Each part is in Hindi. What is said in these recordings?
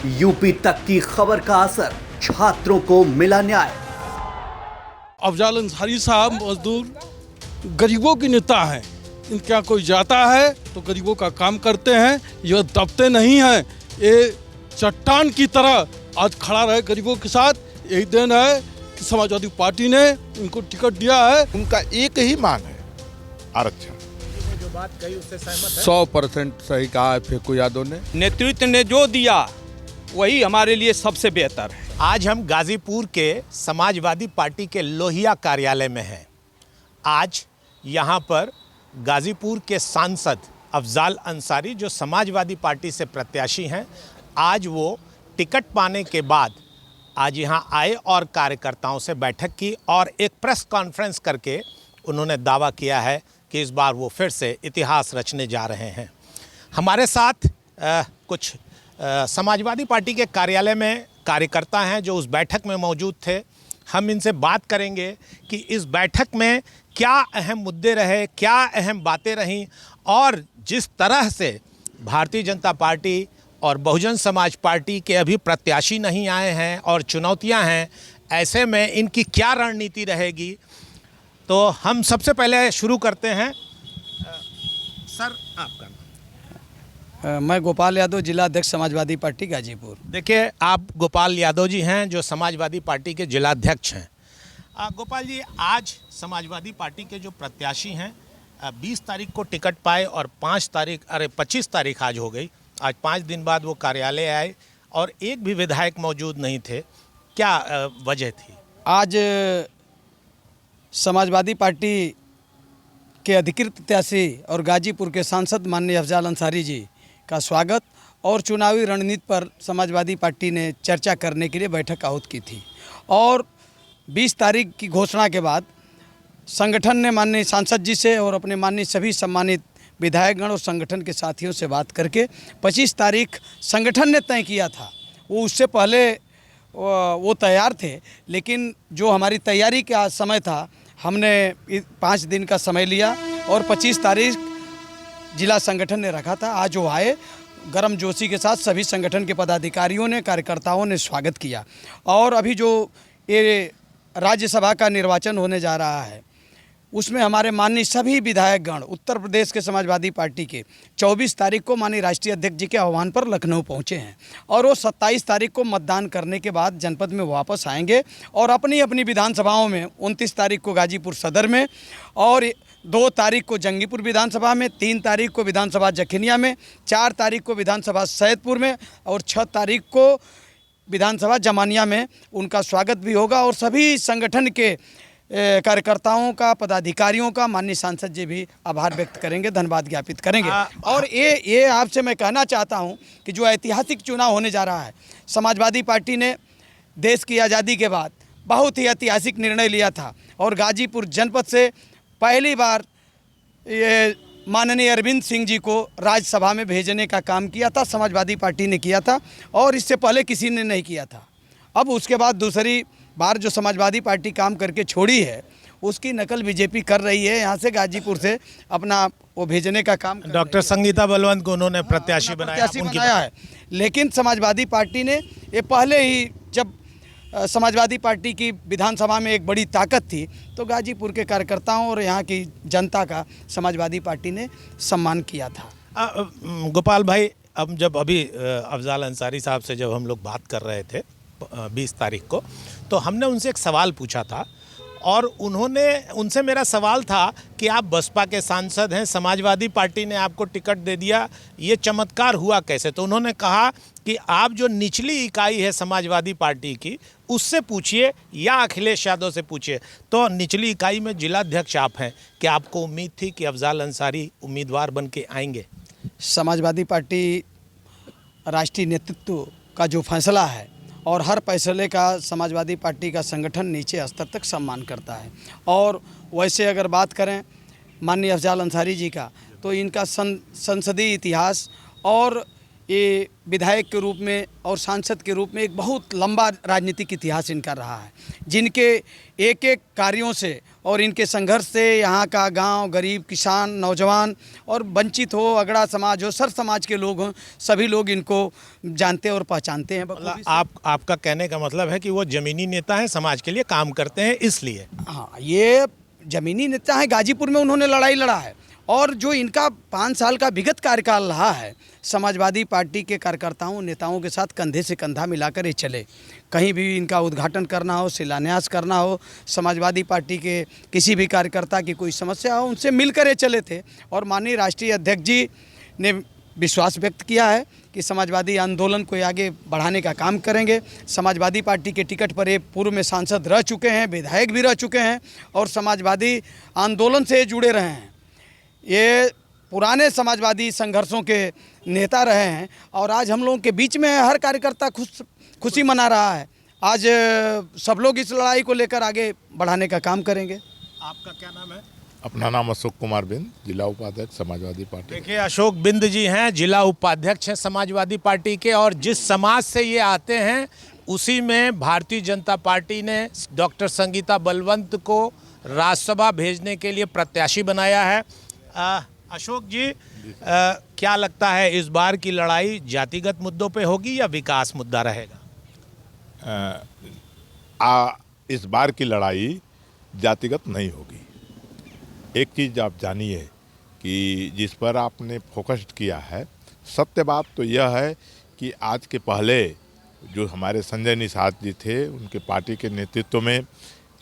यूपी तक की खबर का असर, छात्रों को मिला न्याय। अफजाल अंसारी साहब मजदूर गरीबों की नेता हैं। इनके यहाँ कोई जाता है तो गरीबों का काम करते हैं, ये दबते नहीं हैं। ये चट्टान की तरह आज खड़ा रहे गरीबों के साथ। यही दिन है कि समाजवादी पार्टी ने इनको टिकट दिया है। उनका एक ही मांग है, आरक्षण। जो बात कही उससे सहमत है? 100% सही कहा है फेंकू यादव ने। नेतृत्व ने जो दिया वही हमारे लिए सबसे बेहतर है। आज हम गाजीपुर के समाजवादी पार्टी के लोहिया कार्यालय में हैं। आज यहाँ पर गाजीपुर के सांसद अफजाल अंसारी, जो समाजवादी पार्टी से प्रत्याशी हैं, आज वो टिकट पाने के बाद आज यहाँ आए और कार्यकर्ताओं से बैठक की और एक प्रेस कॉन्फ्रेंस करके उन्होंने दावा किया है कि इस बार वो फिर से इतिहास रचने जा रहे हैं। हमारे साथ कुछ समाजवादी पार्टी के कार्यालय में कार्यकर्ता हैं जो उस बैठक में मौजूद थे। हम इनसे बात करेंगे कि इस बैठक में क्या अहम मुद्दे रहे, क्या अहम बातें रहीं और जिस तरह से भारतीय जनता पार्टी और बहुजन समाज पार्टी के अभी प्रत्याशी नहीं आए हैं और चुनौतियां हैं, ऐसे में इनकी क्या रणनीति रहेगी। तो हम सबसे पहले शुरू करते हैं। सर, आपका नाम? मैं गोपाल यादव, जिला अध्यक्ष समाजवादी पार्टी गाजीपुर। देखिए, आप गोपाल यादव जी हैं जो समाजवादी पार्टी के जिलाध्यक्ष हैं। गोपाल जी, आज समाजवादी पार्टी के जो प्रत्याशी हैं 20 तारीख को टिकट पाए और 25 तारीख आज हो गई। आज 5 दिन बाद वो कार्यालय आए और एक भी विधायक मौजूद नहीं थे। क्या वजह थी? आज समाजवादी पार्टी के अधिकृत प्रत्याशी और गाजीपुर के सांसद माननीय अफजाल अंसारी जी का स्वागत और चुनावी रणनीति पर समाजवादी पार्टी ने चर्चा करने के लिए बैठक आहूत की थी। और 20 तारीख की घोषणा के बाद संगठन ने माननीय सांसद जी से और अपने माननीय सभी सम्मानित विधायकगण और संगठन के साथियों से बात करके 25 तारीख संगठन ने तय किया था। वो उससे पहले वो तैयार थे, लेकिन जो हमारी तैयारी का समय था, हमने 5 दिन का समय लिया और 25 तारीख जिला संगठन ने रखा था। आज वो आए, गर्म जोशी के साथ सभी संगठन के पदाधिकारियों ने, कार्यकर्ताओं ने स्वागत किया। और अभी जो ये राज्यसभा का निर्वाचन होने जा रहा है, उसमें हमारे माननीय सभी विधायकगण उत्तर प्रदेश के समाजवादी पार्टी के 24 तारीख को माननीय राष्ट्रीय अध्यक्ष जी के आह्वान पर लखनऊ पहुंचे हैं और वो 27 तारीख को मतदान करने के बाद जनपद में वापस आएंगे और अपनी अपनी विधानसभाओं में 29 तारीख को गाजीपुर सदर में और 2 तारीख को जंगीपुर विधानसभा में, 3 तारीख को विधानसभा जखनिया में, 4 तारीख को विधानसभा सैदपुर में और 6 तारीख को विधानसभा जमानिया में उनका स्वागत भी होगा। और सभी संगठन के कार्यकर्ताओं का, पदाधिकारियों का माननीय सांसद जी भी आभार व्यक्त करेंगे, धन्यवाद ज्ञापित करेंगे। और ये आपसे मैं कहना चाहता हूं कि जो ऐतिहासिक चुनाव होने जा रहा है, समाजवादी पार्टी ने देश की आज़ादी के बाद बहुत ही ऐतिहासिक निर्णय लिया था और गाजीपुर जनपद से पहली बार ये माननीय अरविंद सिंह जी को राज्यसभा में भेजने का काम किया था, समाजवादी पार्टी ने किया था और इससे पहले किसी ने नहीं किया था। अब उसके बाद दूसरी बार जो समाजवादी पार्टी काम करके छोड़ी है, उसकी नकल बीजेपी कर रही है। यहाँ से गाजीपुर से अपना वो भेजने का काम डॉक्टर संगीता बलवंत को उन्होंने प्रत्याशी बनाया है। लेकिन समाजवादी पार्टी ने ये पहले ही, जब समाजवादी पार्टी की विधानसभा में एक बड़ी ताकत थी, तो गाजीपुर के कार्यकर्ताओं और यहाँ की जनता का समाजवादी पार्टी ने सम्मान किया था। गोपाल भाई, अब जब अभी अफजाल अंसारी साहब से जब हम लोग बात कर रहे थे 20 तारीख को, तो हमने उनसे एक सवाल पूछा था और उनसे मेरा सवाल था कि आप बसपा के सांसद हैं, समाजवादी पार्टी ने आपको टिकट दे दिया, ये चमत्कार हुआ कैसे? तो उन्होंने कहा कि आप जो निचली इकाई है समाजवादी पार्टी की, उससे पूछिए या अखिलेश यादव से पूछिए। तो निचली इकाई में जिलाध्यक्ष आप हैं, क्या आपको उम्मीद थी कि अफजाल अंसारी उम्मीदवार बन के आएंगे? समाजवादी पार्टी राष्ट्रीय नेतृत्व का जो फैसला है और हर फैसले का समाजवादी पार्टी का संगठन नीचे स्तर तक सम्मान करता है। और वैसे अगर बात करें माननीय अफजाल अंसारी जी का, तो इनका संसदीय इतिहास और ये विधायक के रूप में और सांसद के रूप में एक बहुत लंबा राजनीतिक इतिहास इनका रहा है, जिनके एक एक कार्यों से और इनके संघर्ष से यहाँ का गांव, गरीब, किसान, नौजवान और वंचित हो, अगड़ा समाज हो, सर समाज के लोग हों, सभी लोग इनको जानते और पहचानते हैं बखूबी से। आपका कहने का मतलब है कि वो जमीनी नेता हैं, समाज के लिए काम करते हैं, इसलिए। हाँ, ये जमीनी नेता है। गाजीपुर में उन्होंने लड़ाई लड़ा है और जो इनका 5 साल का विगत कार्यकाल रहा है, समाजवादी पार्टी के कार्यकर्ताओं, नेताओं के साथ कंधे से कंधा मिलाकर ये चले। कहीं भी इनका उद्घाटन करना हो, शिलान्यास करना हो, समाजवादी पार्टी के किसी भी कार्यकर्ता की कोई समस्या हो, उनसे मिलकर ये चले थे। और माननीय राष्ट्रीय अध्यक्ष जी ने विश्वास व्यक्त किया है कि समाजवादी आंदोलन को आगे बढ़ाने का काम करेंगे। समाजवादी पार्टी के टिकट पर ये पूर्व में सांसद रह चुके हैं, विधायक भी रह चुके हैं और समाजवादी आंदोलन से जुड़े रहे हैं। ये पुराने समाजवादी संघर्षों के नेता रहे हैं और आज हम लोगों के बीच में हर कार्यकर्ता खुशी मना रहा है। आज सब लोग इस लड़ाई को लेकर आगे बढ़ाने का काम करेंगे। आपका क्या नाम है? अपना नाम अशोक कुमार बिंद, जिला उपाध्यक्ष समाजवादी पार्टी। देखिए, अशोक बिंद जी हैं, जिला उपाध्यक्ष हैं समाजवादी पार्टी के, और जिस समाज से ये आते हैं उसी में भारतीय जनता पार्टी ने डॉक्टर संगीता बलवंत को राज्यसभा भेजने के लिए प्रत्याशी बनाया है। अशोक जी, क्या लगता है इस बार की लड़ाई जातिगत मुद्दों पे होगी या विकास मुद्दा रहेगा? इस बार की लड़ाई जातिगत नहीं होगी। एक चीज़ आप जानिए कि जिस पर आपने फोकस्ड किया है, सत्य बात तो यह है कि आज के पहले जो हमारे संजय निषाद जी थे, उनके पार्टी के नेतृत्व में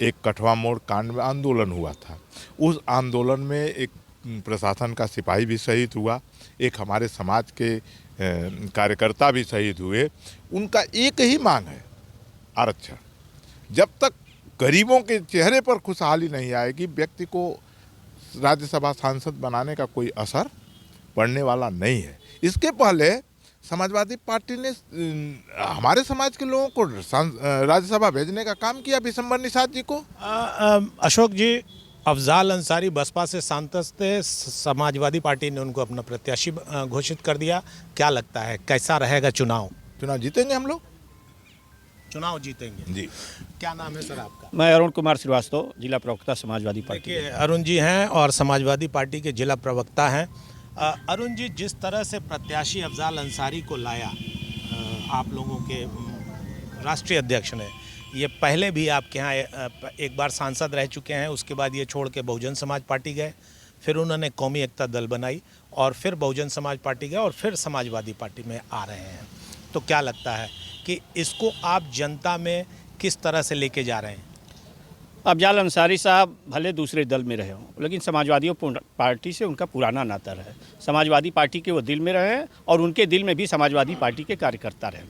एक कठवा मोड़ कांड में आंदोलन हुआ था। उस आंदोलन में एक प्रशासन का सिपाही भी शहीद हुआ, एक हमारे समाज के कार्यकर्ता भी शहीद हुए। उनका एक ही मांग है, आरक्षण। जब तक गरीबों के चेहरे पर खुशहाली नहीं आएगी, व्यक्ति को राज्यसभा सांसद बनाने का कोई असर पड़ने वाला नहीं है। इसके पहले समाजवादी पार्टी ने हमारे समाज के लोगों को राज्यसभा भेजने का काम किया, विशंबर निषाद जी को। अशोक जी, अफजाल अंसारी बसपा से सांसद थे, समाजवादी पार्टी ने उनको अपना प्रत्याशी घोषित कर दिया। क्या लगता है कैसा रहेगा चुनाव? चुनाव जीतेंगे हम लोग, चुनाव जीतेंगे जी। क्या नाम है सर आपका? मैं अरुण कुमार श्रीवास्तव, जिला प्रवक्ता समाजवादी पार्टी। देखिए, अरुण जी हैं और समाजवादी पार्टी के जिला प्रवक्ता हैं। अरुण जी, जिस तरह से प्रत्याशी अफजाल अंसारी को लाया आप लोगों के राष्ट्रीय अध्यक्ष ने, ये पहले भी आपके यहाँ एक बार सांसद रह चुके हैं, उसके बाद ये छोड़ के बहुजन समाज पार्टी गए, फिर उन्होंने कौमी एकता दल बनाई और फिर बहुजन समाज पार्टी गए और फिर समाजवादी पार्टी में आ रहे हैं। तो क्या लगता है कि इसको आप जनता में किस तरह से लेके जा रहे हैं? अफजाल अंसारी साहब भले दूसरे दल में रहे हों, लेकिन समाजवादी पार्टी से उनका पुराना नाता रहा है। समाजवादी पार्टी के वो दिल में रहे हैं और उनके दिल में भी समाजवादी पार्टी के कार्यकर्ता रहे।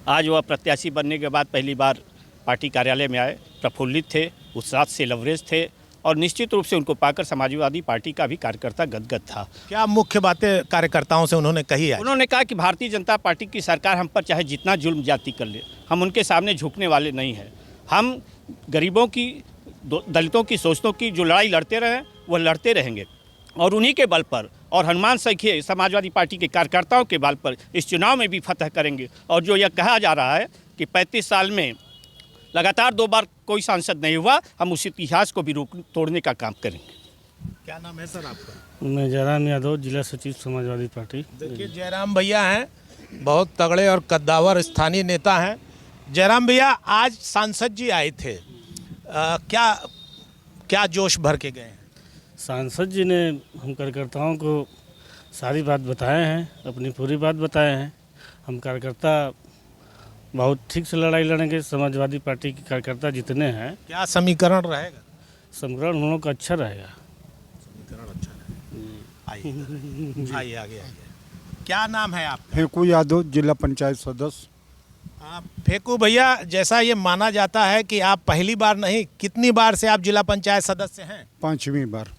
आज वह प्रत्याशी बनने के बाद पहली बार पार्टी कार्यालय में आए, प्रफुल्लित थे, उत्साह से लवरेज थे और निश्चित रूप से उनको पाकर समाजवादी पार्टी का भी कार्यकर्ता गदगद था। क्या मुख्य बातें कार्यकर्ताओं से उन्होंने कही है? उन्होंने कहा कि भारतीय जनता पार्टी की सरकार हम पर चाहे जितना जुल्म जाति कर ले, हम उनके सामने झुकने वाले नहीं हैं। हम गरीबों की, दलितों की, शोषितों की जो लड़ाई लड़ते रहे वो लड़ते रहेंगे और उन्हीं के बल पर और हनुमान सखी समाजवादी पार्टी के कार्यकर्ताओं के बल पर इस चुनाव में भी फतह करेंगे। और जो यह कहा जा रहा है कि 35 साल में लगातार 2 बार कोई सांसद नहीं हुआ, हम उस इतिहास को भी तोड़ने का काम करेंगे। क्या नाम है सर आपका? मैं जयराम यादव, जिला सचिव समाजवादी पार्टी। देखिए, जयराम भैया हैं, बहुत तगड़े और कद्दावर स्थानीय नेता हैं। जयराम भैया, आज सांसद जी आए थे, क्या जोश भर के गए हैं? सांसद जी ने हम कार्यकर्ताओं को सारी बात बताए हैं, अपनी पूरी बात बताए हैं। हम कार्यकर्ता बहुत ठीक से लड़ाई लड़ेंगे। समाजवादी पार्टी के कार्यकर्ता जितने हैं, क्या समीकरण रहेगा? समीकरण हम लोग का अच्छा रहेगा। समीकरण अच्छा रहेगा। आइए आगे। क्या नाम है आपका? फेंकू यादव, जिला पंचायत सदस्य। फेंकू भैया, जैसा ये माना जाता है कि आप पहली बार नहीं, कितनी बार से आप जिला पंचायत सदस्य हैं? 5वीं बार।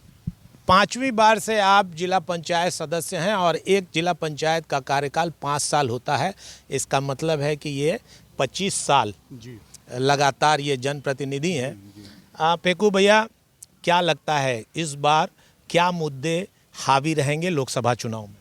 5वीं बार से आप जिला पंचायत सदस्य हैं और एक जिला पंचायत का कार्यकाल 5 साल होता है। इसका मतलब है कि ये 25 साल जी लगातार ये जनप्रतिनिधि हैं। फेंकू भैया, क्या लगता है इस बार क्या मुद्दे हावी रहेंगे लोकसभा चुनाव में?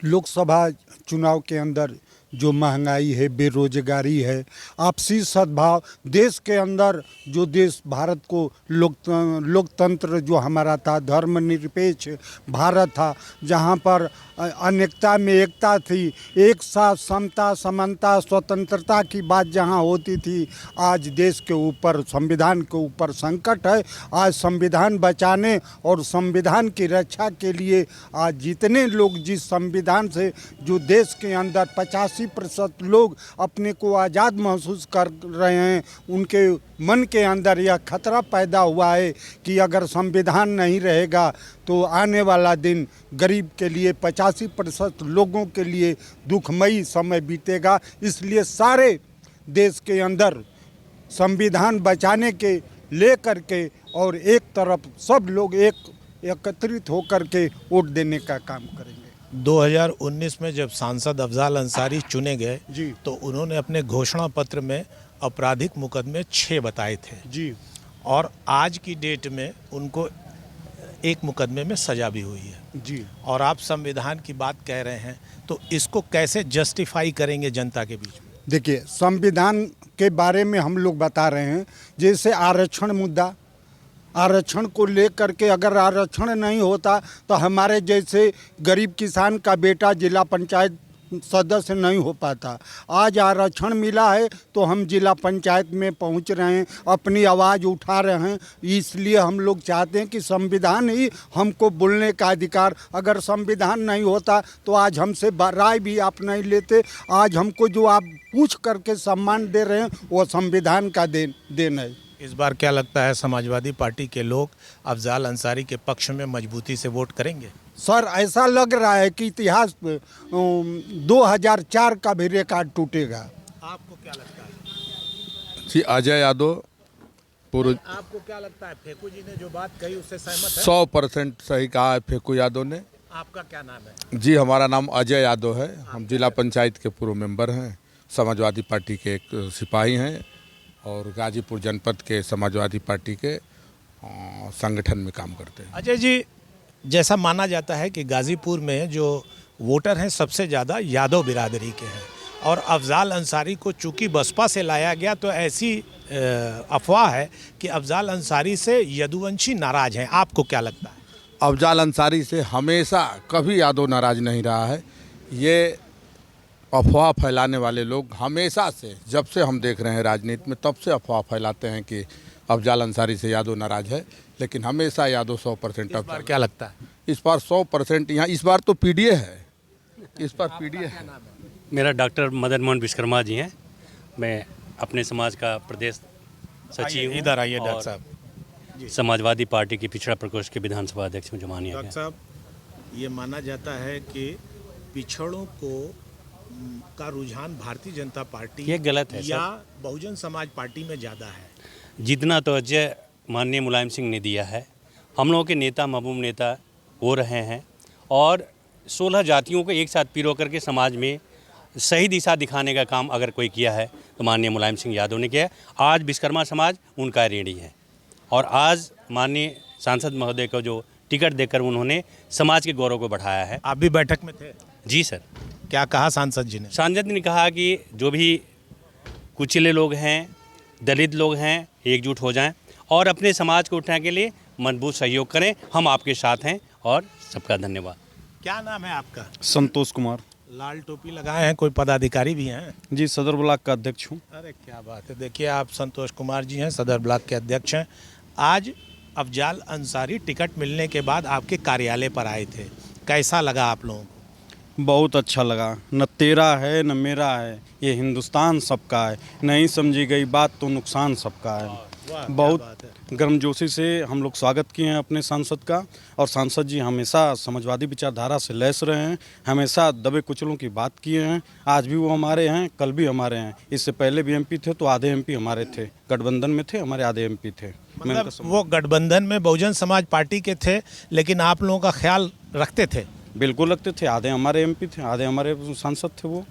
लोकसभा चुनाव के अंदर जो महंगाई है, बेरोजगारी है, आपसी सद्भाव, देश के अंदर जो देश भारत को लोकतंत्र जो हमारा था, धर्मनिरपेक्ष भारत था, जहाँ पर अनेकता में एकता थी, एक साथ समता समानता स्वतंत्रता की बात जहाँ होती थी, आज देश के ऊपर संविधान के ऊपर संकट है। आज संविधान बचाने और संविधान की रक्षा के लिए आज जितने लोग जिस संविधान से जो देश के अंदर 85% लोग अपने को आज़ाद महसूस कर रहे हैं, उनके मन के अंदर यह खतरा पैदा हुआ है कि अगर संविधान नहीं रहेगा तो आने वाला दिन गरीब के लिए 85% लोगों के लिए दुखमयी समय बीतेगा। इसलिए सारे देश के अंदर संविधान बचाने के लेकर के और एक तरफ सब लोग एकत्रित होकर के वोट देने का काम करेंगे। 2019 में जब सांसद अफजाल अंसारी चुने गए जी, तो उन्होंने अपने घोषणा पत्र में आपराधिक मुकदमे 6 बताए थे जी, और आज की डेट में उनको एक मुकदमे में सजा भी हुई है जी। और आप संविधान की बात कह रहे हैं, तो इसको कैसे जस्टिफाई करेंगे जनता के बीच में? देखिए, संविधान के बारे में हम लोग बता रहे हैं, जैसे आरक्षण मुद्दा, आरक्षण को लेकर के अगर आरक्षण नहीं होता तो हमारे जैसे गरीब किसान का बेटा जिला पंचायत सदस्य नहीं हो पाता। आज आरक्षण मिला है तो हम जिला पंचायत में पहुंच रहे हैं, अपनी आवाज़ उठा रहे हैं। इसलिए हम लोग चाहते हैं कि संविधान ही हमको बोलने का अधिकार, अगर संविधान नहीं होता तो आज हमसे राय भी आप नहीं लेते। आज हमको जो आप पूछ करके सम्मान दे रहे हैं वो संविधान का देन है। इस बार क्या लगता है समाजवादी पार्टी के लोग अफजाल अंसारी के पक्ष में मजबूती से वोट करेंगे? सर, ऐसा लग रहा है कि इतिहास 2004 का भी रिकॉर्ड टूटेगा। आपको क्या लगता है? जी, अजय यादव पूर्व। आपको क्या लगता है? फेकू जी ने जो बात कही उससे सहमत है? 100% सही कहा है फेकू यादव ने। आपका क्या नाम है? जी, हमारा नाम अजय यादव है। हम जिला पंचायत के पूर्व मेंबर हैं, समाजवादी पार्टी के एक सिपाही हैं और गाजीपुर जनपद के समाजवादी पार्टी के संगठन में काम करते हैं। अजय जी, जैसा माना जाता है कि गाजीपुर में जो वोटर हैं सबसे ज़्यादा यादव बिरादरी के हैं और अफजाल अंसारी को चूंकि बसपा से लाया गया तो ऐसी अफवाह है कि अफजाल अंसारी से यदुवंशी नाराज हैं। आपको क्या लगता है? अफजाल अंसारी से हमेशा कभी यादव नाराज नहीं रहा है। ये अफवाह फैलाने वाले लोग हमेशा से, जब से हम देख रहे हैं राजनीति में, तब से अफवाह फैलाते हैं कि अफजाल अंसारी से यादव नाराज है, लेकिन हमेशा यादव 100%। इस बार क्या लगता है? इस बार 100% यहाँ, इस बार तो पीडीए है, इस बार पीडीए है। मेरा डॉक्टर मदन मोहन विश्वकर्मा जी हैं। मैं अपने समाज का प्रदेश सचिव हूँ। इधर आइए डॉक्टर साहब। समाजवादी पार्टी की पिछड़ा प्रकोष्ठ के विधानसभा अध्यक्ष हूँ जमानिया। डॉक्टर साहब, ये माना जाता है कि पिछड़ों को का रुझान भारतीय जनता पार्टी ये गलत है या बहुजन समाज पार्टी में ज़्यादा है। जितना तो अजय माननीय मुलायम सिंह ने दिया है, हम लोगों के नेता महबूब नेता हो रहे हैं और 16 जातियों को एक साथ पिरो करके समाज में सही दिशा दिखाने का काम अगर कोई किया है तो माननीय मुलायम सिंह यादव ने किया है। आज विश्वकर्मा समाज उनका ऋणी है और आज माननीय सांसद महोदय को जो टिकट देकर उन्होंने समाज के गौरव को बढ़ाया है। आप भी बैठक में थे? जी सर। क्या कहा सांसद जी ने? सांसद ने कहा कि जो भी कुचले लोग हैं, दलित लोग हैं, एकजुट हो जाएं और अपने समाज को उठाने के लिए मजबूत सहयोग करें। हम आपके साथ हैं और सबका धन्यवाद। क्या नाम है आपका? संतोष कुमार। लाल टोपी लगाए हैं, कोई पदाधिकारी भी हैं? जी, सदर ब्लॉक का अध्यक्ष हूँ। अरे क्या बात है। देखिए, आप संतोष कुमार जी हैं, सदर ब्लॉक के अध्यक्ष हैं। आज अफजाल अंसारी टिकट मिलने के बाद आपके कार्यालय पर आए थे, कैसा लगा आप लोगों को? बहुत अच्छा लगा। न तेरा है न मेरा है, ये हिंदुस्तान सबका है। नहीं समझी गई बात तो नुकसान सबका है। बहुत गर्मजोशी से हम लोग स्वागत किए हैं अपने सांसद का और सांसद जी हमेशा समाजवादी विचारधारा से लैस रहे हैं, हमेशा दबे कुचलों की बात किए हैं। आज भी वो हमारे हैं, कल भी हमारे हैं। इससे पहले भी एमपी थे तो आधे एमपी हमारे थे, गठबंधन में थे, हमारे आधे एमपी थे। मतलब वो गठबंधन में बहुजन समाज पार्टी के थे, लेकिन आप लोगों का ख्याल रखते थे? बिल्कुल रखते थे। आधे हमारे एमपी थे, आधे हमारे सांसद थे। वो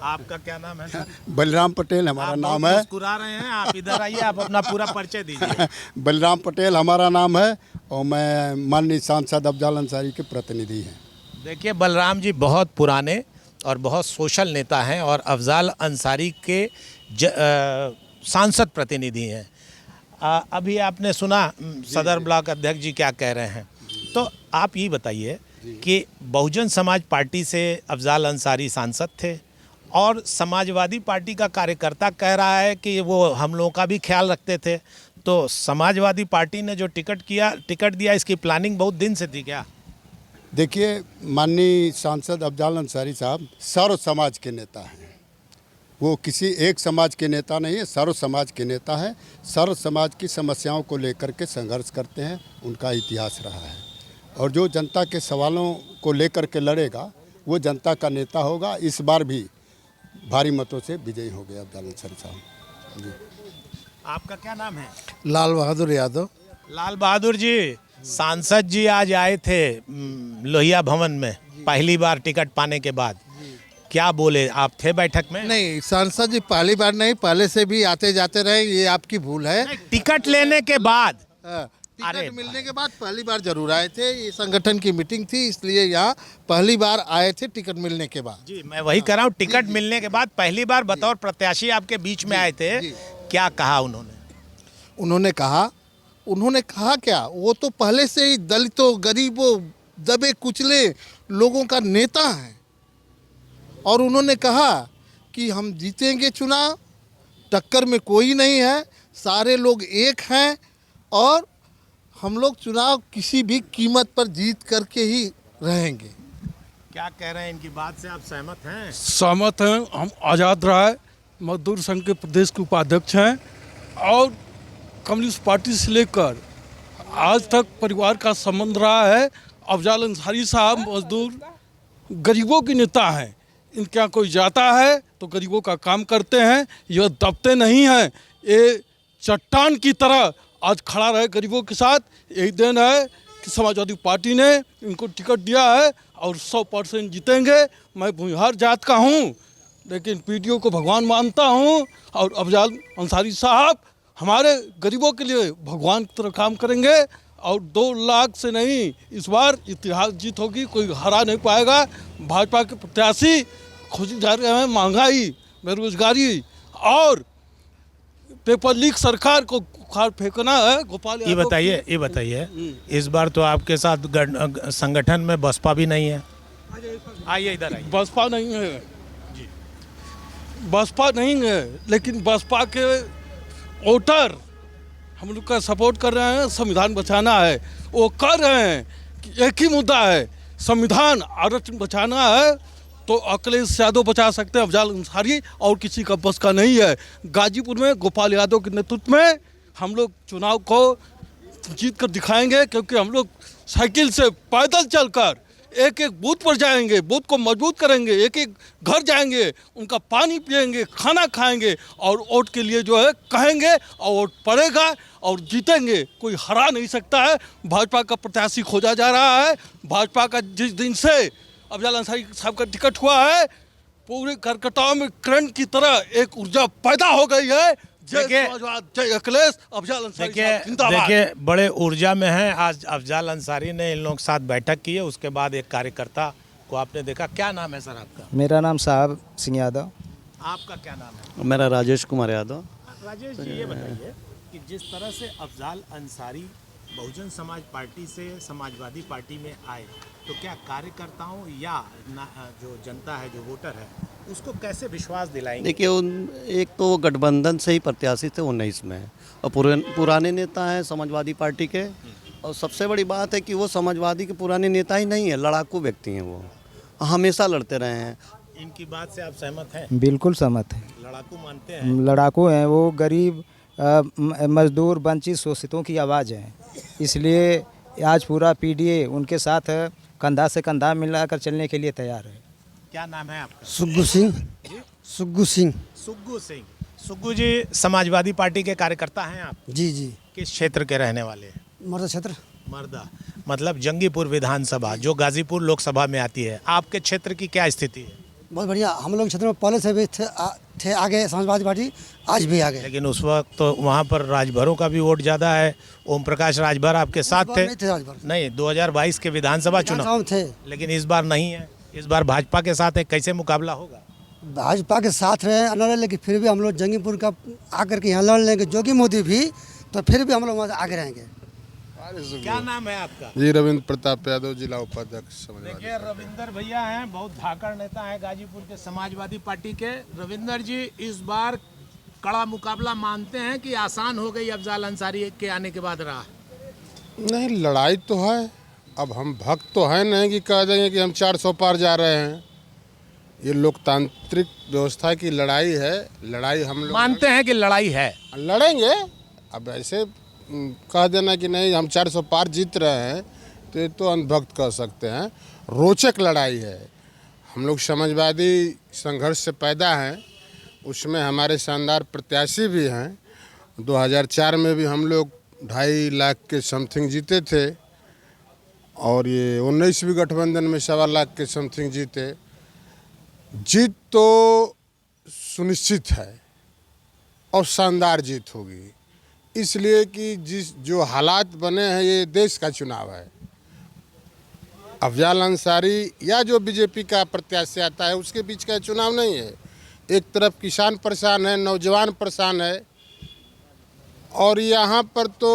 आपका क्या नाम है सर? बलराम पटेल हमारा नाम है। मुस्कुरा रहे हैं, आप इधर आइए, आप अपना पूरा परिचय दीजिए। बलराम पटेल हमारा नाम है और मैं माननीय सांसद अफजाल अंसारी के प्रतिनिधि हैं। देखिए बलराम जी बहुत पुराने और बहुत सोशल नेता हैं और अफजाल अंसारी के सांसद प्रतिनिधि हैं। अभी आपने सुना सदर ब्लॉक अध्यक्ष जी क्या कह रहे हैं, तो आप ये बताइए कि बहुजन समाज पार्टी से अफजाल अंसारी सांसद थे और समाजवादी पार्टी का कार्यकर्ता कह रहा है कि वो हम लोगों का भी ख्याल रखते थे, तो समाजवादी पार्टी ने जो टिकट दिया इसकी प्लानिंग बहुत दिन से थी क्या? देखिए, माननीय सांसद अफजाल अंसारी साहब सर्व समाज के नेता हैं। वो किसी एक समाज के नेता नहीं है, सर्व समाज के नेता हैं। सर्व समाज की समस्याओं को लेकर के संघर्ष करते हैं, उनका इतिहास रहा है। और जो जनता के सवालों को लेकर के लड़ेगा वो जनता का नेता होगा। इस बार भी भारी मतों से विजयी हो गए अफजाल अंसारी साहब जी। आपका क्या नाम है? लाल बहादुर यादव। लाल बहादुर जी, सांसद जी आज आए थे लोहिया भवन में पहली बार टिकट पाने के बाद, क्या बोले? आप थे बैठक में? नहीं, सांसद जी पहली बार नहीं, पहले से भी आते जाते रहे, ये आपकी भूल है। टिकट लेने के बाद, टिकट मिलने के बाद पहली बार जरूर आए थे। ये संगठन की मीटिंग थी, इसलिए यहाँ पहली बार आए थे टिकट मिलने के बाद। जी मैं वही कर रहा हूँ, टिकट मिलने के बाद पहली बार बतौर प्रत्याशी आपके बीच में आए थे, क्या कहा उन्होंने? उन्होंने कहा क्या, वो तो पहले से ही दलितों, गरीबों, दबे कुचले लोगों का नेता है और उन्होंने कहा कि हम जीतेंगे चुनाव, टक्कर में कोई नहीं है, सारे लोग एक हैं और हम लोग चुनाव किसी भी कीमत पर जीत करके ही रहेंगे। क्या कह रहे हैं, इनकी बात से आप सहमत हैं? सहमत हैं। हम आज़ाद राय मजदूर संघ के प्रदेश के उपाध्यक्ष हैं और कम्युनिस्ट पार्टी से लेकर आज तक परिवार का संबंध रहा है। अफजाल अंसारी साहब मजदूर गरीबों के नेता हैं। इनके यहाँ कोई जाता है तो गरीबों का काम करते हैं, यह दबते नहीं हैं। ये चट्टान की तरह आज खड़ा रहे गरीबों के साथ। यही दिन है कि समाजवादी पार्टी ने इनको टिकट दिया है और 100% जीतेंगे। मैं भूमिहार जात का हूँ लेकिन पीडीओ को भगवान मानता हूँ और अफजाल अंसारी साहब हमारे गरीबों के लिए भगवान की तरह काम करेंगे और 2 लाख से नहीं, इस बार इतिहास जीत होगी, कोई हरा नहीं पाएगा। भाजपा के प्रत्याशी खोजे जा रहे हैं। महंगाई, बेरोजगारी और पेपर लीक सरकार को खार फेंकना है। गोपाल ये बताइए इस बार तो आपके साथ संगठन में बसपा भी नहीं है। आइए इधर आइए। बसपा नहीं है जी, बसपा नहीं है, लेकिन बसपा के वोटर हम लोग का सपोर्ट कर रहे हैं। संविधान बचाना है, वो कर रहे हैं कि एक ही मुद्दा है, संविधान आरक्षण बचाना है तो अखिलेश यादव बचा सकते हैं, अफजाल अंसारी और किसी का बस का नहीं है। गाजीपुर में गोपाल यादव के नेतृत्व में हम लोग चुनाव को जीत कर दिखाएंगे, क्योंकि हम लोग साइकिल से पैदल चलकर एक एक बूथ पर जाएंगे, बूथ को मजबूत करेंगे, एक एक घर जाएंगे, उनका पानी पिएंगे, खाना खाएंगे और वोट के लिए जो है कहेंगे और वोट पड़ेगा और जीतेंगे। कोई हरा नहीं सकता है। भाजपा का प्रत्याशी खोजा जा रहा है। भाजपा का जिस दिन से अफजाल अंसारी साहब का टिकट हुआ है, पूरे करकटाव में करंट की तरह एक ऊर्जा पैदा हो गई है। जय अखिलेश, अफजाल अंसारी साहब जिंदाबाद। देखिए बड़े ऊर्जा में हैं। आज अफजाल अंसारी ने इन लोगों के साथ बैठक की है, उसके बाद एक कार्यकर्ता को आपने देखा। क्या नाम है सर आपका? मेरा नाम साहब सिंह यादव। आपका क्या नाम है? मेरा राजेश कुमार यादव। राजेश जी ये बताइए कि जिस तरह से अफजाल अंसारी बहुजन समाज पार्टी से समाजवादी पार्टी में आए, तो क्या कार्यकर्ताओं या जो जनता है, जो वोटर है, उसको कैसे विश्वास दिलाएंगे? देखिए, एक तो वो गठबंधन से ही प्रत्याशी थे 19 में और पुराने नेता हैं समाजवादी पार्टी के। और सबसे बड़ी बात है कि वो समाजवादी के पुराने नेता ही नहीं है, लड़ाकू व्यक्ति हैं। वो हमेशा लड़ते रहे हैं। इनकी बात से आप सहमत हैं? बिल्कुल सहमत हैं। लड़ाकू मानते हैं? लड़ाकू हैं। वो गरीब, मजदूर, वंचित, शोषितों की आवाज़ है। इसलिए आज पूरा पीडीए उनके साथ कंधा से कंधा मिलाकर चलने के लिए तैयार है। क्या नाम है आपका? सुग्गू सिंह। सुग्गू सिंह। सुग्गू सिंह। सुग्गू जी समाजवादी पार्टी के कार्यकर्ता हैं आप? जी जी। किस क्षेत्र के रहने वाले हैं? मर्दा क्षेत्र। मर्दा मतलब जंगीपुर विधानसभा जो गाजीपुर लोकसभा में आती है। आपके क्षेत्र की क्या स्थिति है? बहुत बढ़िया। हम लोग क्षेत्र में पहले से भी थे आगे समाजवादी पार्टी, आज भी आगे। लेकिन उस वक्त तो वहाँ पर राजभरों का भी वोट ज़्यादा है। ओम प्रकाश राजभर आपके साथ थे? नहीं, 2022 के विधानसभा चुनाव थे, लेकिन इस बार नहीं है। इस बार भाजपा के साथ है, कैसे मुकाबला होगा? भाजपा के साथ रहे लड़े, लेकिन फिर भी हम लोग जंगीपुर का आकर के यहाँ लड़ लेंगे, जोगी मोदी भी, तो फिर भी हम लोग वहाँ आगे रहेंगे। क्या नाम है आपका? जी रविंद्र प्रताप यादव, जिला उपाध्यक्ष समाजवादी। देखिए रविंदर भैया हैं, बहुत धाकड़ नेता हैं गाजीपुर के समाजवादी पार्टी के। रविंदर जी, इस बार कड़ा मुकाबला मानते हैं कि आसान हो गई अफजाल अंसारी के आने के बाद रहा? नहीं, लड़ाई तो है। अब हम भक्त तो हैं नहीं कि कह देंगे कि हम 400 पार जा रहे हैं। ये लोकतांत्रिक व्यवस्था की लड़ाई है। लड़ाई हम लोग मानते हैं कि लड़ाई है, लड़ेंगे। अब ऐसे कह देना कि नहीं हम 400 पार जीत रहे हैं तो ये तो अंधभक्त कह सकते हैं। रोचक लड़ाई है। हम लोग समाजवादी संघर्ष से पैदा हैं, उसमें हमारे शानदार प्रत्याशी भी हैं। 2004 में भी हम लोग 2.5 लाख के समथिंग जीते थे और ये 19वीं गठबंधन में 1.25 लाख के समथिंग जीते। जीत तो सुनिश्चित है और शानदार जीत होगी, इसलिए कि जो हालात बने हैं, ये देश का चुनाव है। अफजाल अंसारी या जो बीजेपी का प्रत्याशी आता है उसके बीच का चुनाव नहीं है। एक तरफ किसान परेशान है, नौजवान परेशान है, और यहाँ पर तो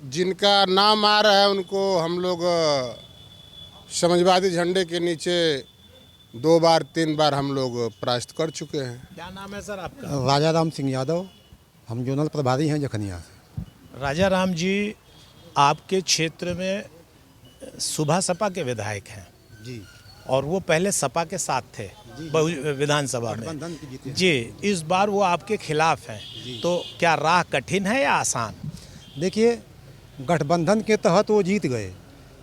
जिनका नाम आ रहा है उनको हम लोग समाजवादी झंडे के नीचे 2 बार 3 बार हम लोग परास्त कर चुके हैं। क्या नाम है सर आपका? राजा राम सिंह यादव, हम जोनल प्रभारी हैं जखनिया से। राजा राम जी, आपके क्षेत्र में सुबह सपा के विधायक हैं जी, और वो पहले सपा के साथ थे विधानसभा में जी। इस बार वो आपके खिलाफ हैं, तो क्या राह कठिन है या आसान? देखिए, गठबंधन के तहत वो जीत गए,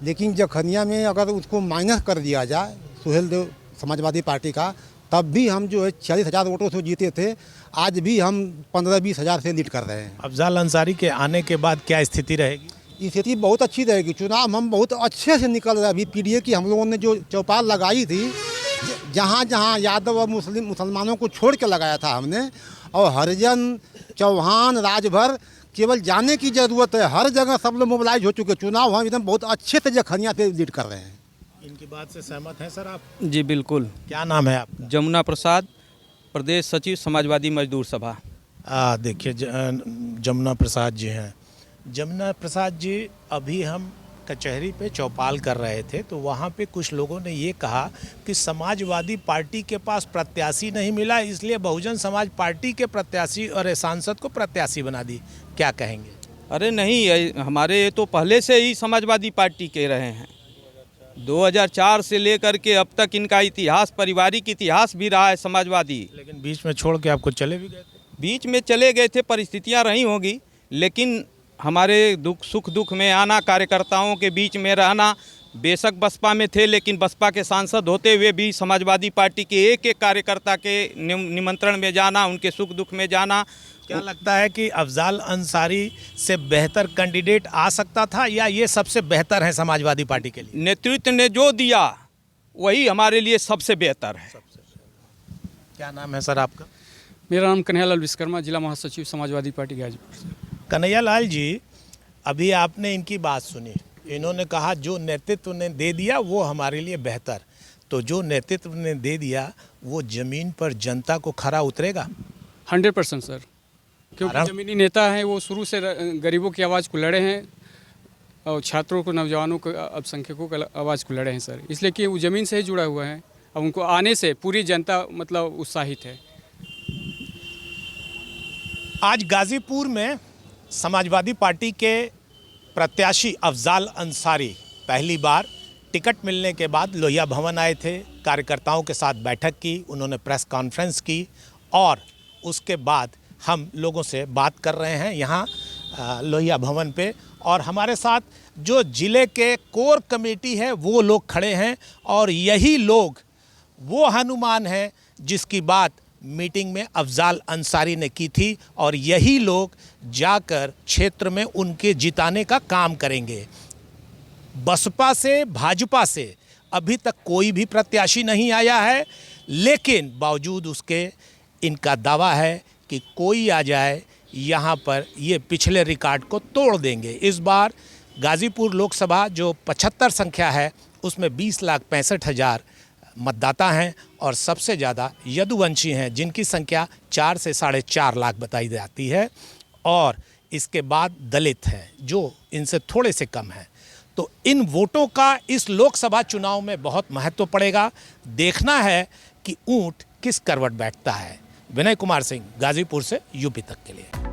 लेकिन जखनिया में अगर उसको माइनस कर दिया जाए सुहेल देव समाजवादी पार्टी का, तब भी हम जो है 40,000 वोटों से जीते थे। आज भी हम 15-20 हज़ार से लीड कर रहे हैं। अफजाल अंसारी के आने के बाद क्या स्थिति रहेगी? स्थिति बहुत अच्छी रहेगी। चुनाव हम बहुत अच्छे से निकल रहे हैं। अभी पीडीए की हम लोगों ने जो चौपाल लगाई थी, जहाँ जहाँ यादव और मुसलमानों को छोड़ के लगाया था हमने, और हरिजन, चौहान, राजभर, केवल जाने की ज़रूरत है। हर जगह सब लोग मोबिलाइज हो चुके। चुनाव हम एकदम बहुत अच्छे से जखनिया से लीड कर रहे हैं। इनकी बात से सहमत हैं सर आप? जी बिल्कुल। क्या नाम है आपका? जमुना प्रसाद, प्रदेश सचिव समाजवादी मजदूर सभा। देखिए, जमुना प्रसाद जी हैं। जमुना प्रसाद जी, अभी हम कचहरी पे चौपाल कर रहे थे, तो वहाँ पे कुछ लोगों ने ये कहा कि समाजवादी पार्टी के पास प्रत्याशी नहीं मिला, इसलिए बहुजन समाज पार्टी के प्रत्याशी और सांसद को प्रत्याशी बना दी। क्या कहेंगे? अरे नहीं, हमारे ये तो पहले से ही समाजवादी पार्टी के रहे हैं। 2004 से लेकर के अब तक इनका इतिहास, पारिवारिक इतिहास भी रहा है समाजवादी। लेकिन बीच में छोड़ के आपको चले भी गए थे? बीच में चले गए थे, परिस्थितियां रही होंगी, लेकिन हमारे दुख सुख दुख में आना, कार्यकर्ताओं के बीच में रहना। बेशक बसपा में थे, लेकिन बसपा के सांसद होते हुए भी समाजवादी पार्टी के एक एक कार्यकर्ता के निमंत्रण में जाना, उनके सुख दुख में जाना। क्या लगता है कि अफजाल अंसारी से बेहतर कैंडिडेट आ सकता था, या ये सबसे बेहतर है समाजवादी पार्टी के लिए? नेतृत्व ने जो दिया वही हमारे लिए सबसे बेहतर है। क्या नाम है सर आपका? मेरा नाम कन्हैयालाल विश्वकर्मा, जिला महासचिव समाजवादी पार्टी गाजीपुर से। कन्हैयालाल जी, अभी आपने इनकी बात सुनी। इन्होंने कहा जो नेतृत्व ने दे दिया वो हमारे लिए बेहतर। तो जो नेतृत्व ने दे दिया वो ज़मीन पर जनता को खरा उतरेगा? 100% सर, क्योंकि ज़मीनी नेता हैं, वो शुरू से गरीबों की आवाज़ को लड़े हैं और छात्रों को, नौजवानों को, अल्पसंख्यकों की आवाज़ को लड़े हैं सर। इसलिए कि वो ज़मीन से ही जुड़ा हुआ है। अब उनको आने से पूरी जनता मतलब उत्साहित है। आज गाज़ीपुर में समाजवादी पार्टी के प्रत्याशी अफजाल अंसारी पहली बार टिकट मिलने के बाद लोहिया भवन आए थे, कार्यकर्ताओं के साथ बैठक की, उन्होंने प्रेस कॉन्फ्रेंस की, और उसके बाद हम लोगों से बात कर रहे हैं यहाँ लोहिया भवन पे। और हमारे साथ जो ज़िले के कोर कमेटी है वो लोग खड़े हैं, और यही लोग वो हनुमान हैं जिसकी बात मीटिंग में अफजाल अंसारी ने की थी, और यही लोग जाकर क्षेत्र में उनके जिताने का काम करेंगे। बसपा से, भाजपा से अभी तक कोई भी प्रत्याशी नहीं आया है, लेकिन बावजूद उसके इनका दावा है कि कोई आ जाए यहाँ पर ये पिछले रिकॉर्ड को तोड़ देंगे। इस बार गाज़ीपुर लोकसभा जो 75 संख्या है उसमें 20,65,000 मतदाता हैं और सबसे ज़्यादा यदुवंशी हैं जिनकी संख्या 4 से 4.5 लाख बताई जाती है और इसके बाद दलित हैं जो इनसे थोड़े से कम हैं। तो इन वोटों का इस लोकसभा चुनाव में बहुत महत्व पड़ेगा। देखना है कि ऊंट किस करवट बैठता है। विनय कुमार सिंह, गाज़ीपुर से यूपी तक के लिए।